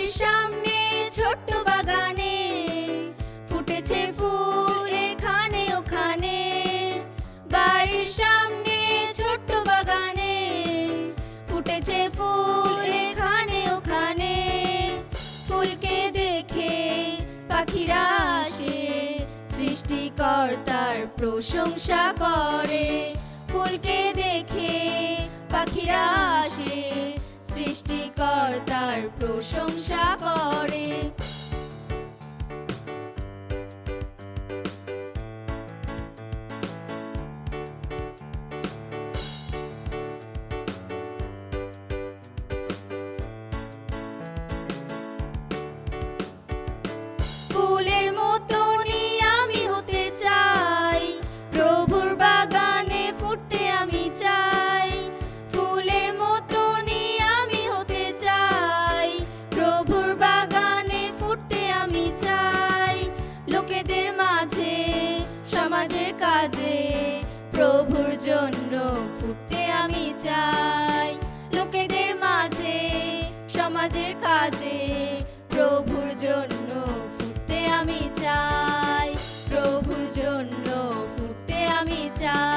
বাড়ির সামনে ছোট্ট বাগানে ফুটেছে ফুল এখানে ওখানে। বাড়ির সামনে ছোট্ট বাগানে ফুটেছে ফুল এখানে ওখানে। ফুলকে দেখে পাখিরা আসে, সৃষ্টিকর্তার প্রশংসা করে। ফুলকে দেখে পাখিরা আসে, সৃষ্টিকর্তার প্রশংসা করে। ফুলের মতনই আমি হতে চাই, প্রভুর বাগানে ফুটতে আমি চাই। ফুলের মতনই আমি হতে চাই, প্রভুর বাগানে ফুটতে আমি চাই। লোকেদের মাঝে সমাজের কাজে প্রভুর জন্য ফুটতে আমি চাই। লোকেদের মাঝে সমাজের কাজে প্রভুর জন্য ফুটতে আমি চাই। প্রভুর জন্য ফুটতে আমি চাই।